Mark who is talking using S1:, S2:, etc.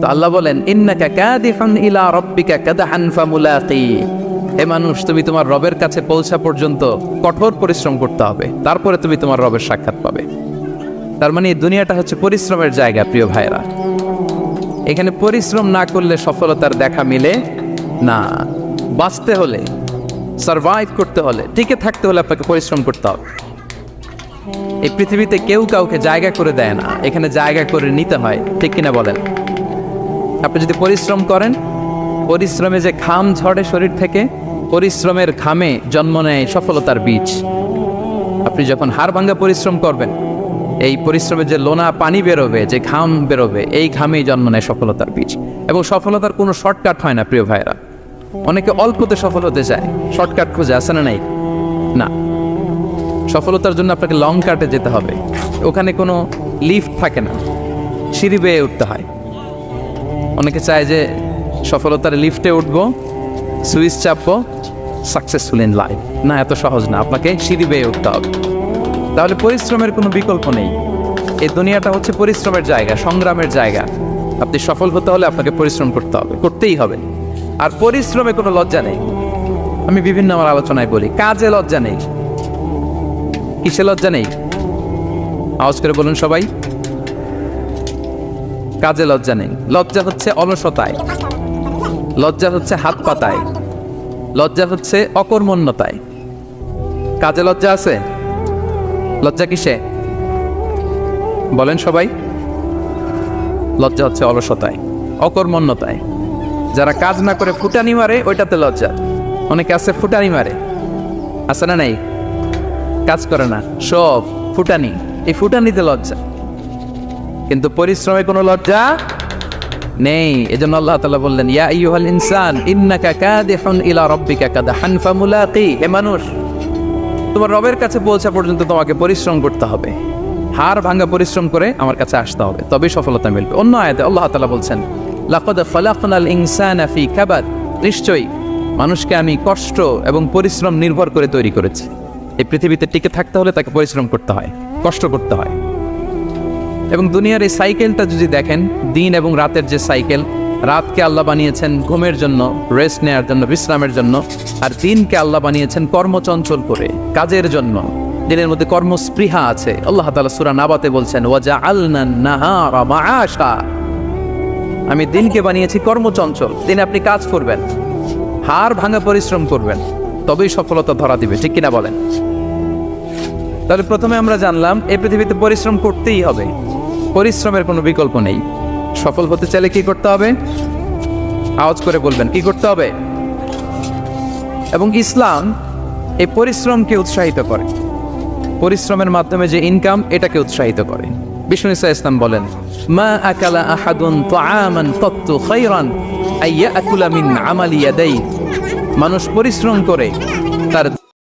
S1: তো আল্লাহ বলেন ইন্নাকা কাদিহুন ইলা রাব্বিকা কাদহান ফামুলাকি, হে মানুষ তুমি তোমার রবের কাছে পৌঁছা পর্যন্ত কঠোর পরিশ্রম করতে হবে, তারপরে তুমি তোমার রবের সাক্ষাৎ পাবে। তার মানে এই দুনিয়াটা হচ্ছে পরিশ্রমের জায়গা প্রিয় ভাইরা। এখানে পরিশ্রম না করলে সফলতার দেখা মিলে না। বাঁচতে হলে, সারভাইভ করতে হলে, টিকে থাকতে হলে আপনাকে পরিশ্রম করতে হবে। এই পৃথিবীতে কেউ কাউকে জায়গা করে দেয় না, এখানে জায়গা করে নিতে হয়, ঠিক কিনা বলেন? আপনি যদি পরিশ্রম করেন, পরিশ্রমে যে ঘাম ঝরে শরীর থেকে, পরিশ্রমের ঘামে জন্ম নেয় সফলতার বীজ। আপনি যখন হাড় ভাঙ্গা পরিশ্রম করবেন, এই পরিশ্রমের যে লোনা পানি বেরোবে, যে ঘাম বেরোবে, এই ঘামেই জন্ম নেয় সফলতার বীজ। এবং সফলতার কোনো শর্টকাট হয় না প্রিয় ভাইরা। অনেকে অল্পতে সফল হতে চায়, শর্টকাট খুঁজে, আসে না নাই? না, সফলতার জন্য আপনাকে লং কাটে যেতে হবে। ওখানে কোনো লিফট থাকে না, সিঁড়ি বেয়ে উঠতে হয়। অনেকে চায় যে সফলতার লিফটে উঠবো, সুইচ চাপবো, সাকসেসফুল ইন লাইফ। না, এত সহজ না, আপনাকে সিঁড়ি বেয়ে উঠতে হবে। তাহলে পরিশ্রমের কোনো বিকল্প নেই। এই দুনিয়াটা হচ্ছে পরিশ্রমের জায়গা, সংগ্রামের জায়গা। আপনি সফল হতে হলে আপনাকে পরিশ্রম করতে হবে, করতেই হবে। আর পরিশ্রমে কোনো লজ্জা নেই। আমি বিভিন্ন আমার আলোচনায় বলি, কাজে লজ্জা নেই। কিসে লজ্জা নেই? আওয়াজ করে বলুন সবাই। কাজে লজ্জা নেই। লজ্জা হচ্ছে অলসতায়, লজ্জা হচ্ছে হাত পাতায়, লজ্জা হচ্ছে অকর্মণ্যতায়। কাজে লজ্জা আছে? লজ্জা কিসে বলেন সবাই? লজ্জা হচ্ছে অলসতায়, অকর্মণ্যতায়। যারা কাজ না করে ফুটানি মারে, ওইটাতে লজ্জা। অনেকে আছে ফুটানি মারে, আছে না নাই? কাজ করে না, সব ফুটানি। এই ফুটানিতে লজ্জা, কিন্তু পরিশ্রমে কোনো লজ্জা নেই। এজন্য আল্লাহ তাআলা বললেন, ইয়া আইয়ুহাল ইনসান ইন্নাকা কাদিহুন ইলা রাব্বিকা কাদহান ফামুলাকি, হে মানুষ তোমার রবের কাছে পৌঁছা পর্যন্ত তোমাকে পরিশ্রম করতে হবে। হাড় ভাঙা পরিশ্রম করে আমার কাছে আসতে হবে, তবেই সফলতা মিলবে। অন্য আয়াতে আল্লাহ তাআলা বলছেন, লাকাদ খালাকনাল ইনসানা ফি কাবাদ, নিশ্চয়ই মানুষকে আমি কষ্ট এবং পরিশ্রম নির্ভর করে তৈরি করেছি। এই পৃথিবীতে টিকে থাকতে হলে তাকে পরিশ্রম করতে হয়, কষ্ট করতে হয়। এবং দুনিয়ার এই সাইকেলটা যদি দেখেন, দিন এবং রাতের যে সাইকেল, রাতকে আল্লাহ বানিয়েছেন ঘুমের জন্য, রেস্ট নেওয়ার জন্য, বিশ্রামের জন্য। আর দিনকে আল্লাহ বানিয়েছেন কর্মচঞ্চল করে, কাজের জন্য। দিনের মধ্যে কর্মস্পৃহা আছে। আল্লাহ তাআলা সূরা নাবাতে বলছেন, ওয়াজআলনান নাহারা মাআশা, আমি দিনকে বানিয়েছি কর্মচঞ্চল। দিনে আপনি কাজ করবেন, হাড় ভাঙা পরিশ্রম করবেন, তবেই সফলতা ধরা দিবে, ঠিক কিনা বলেন? তাহলে প্রথমে আমরা জানলাম এই পৃথিবীতে পরিশ্রম করতেই হবে, পরিশ্রমের কোনো বিকল্প নেই। সফল হতে চাইলে কি করতে হবে? আওয়াজ করে বলবেন, কি করতে হবে? এবং ইসলাম এই পরিশ্রমকে উৎসাহিত করে, পরিশ্রমের মাধ্যমে যে ইনকাম, এটাকে উৎসাহিত করে। বিষ্ণু ঈসা ইসলাম বলেন, মা আকালা আহাদুন তাআমান কাত্তু খায়রান আইয়াকুলা মিন আমালি ইয়াদাই, মানুষ পরিশ্রম করে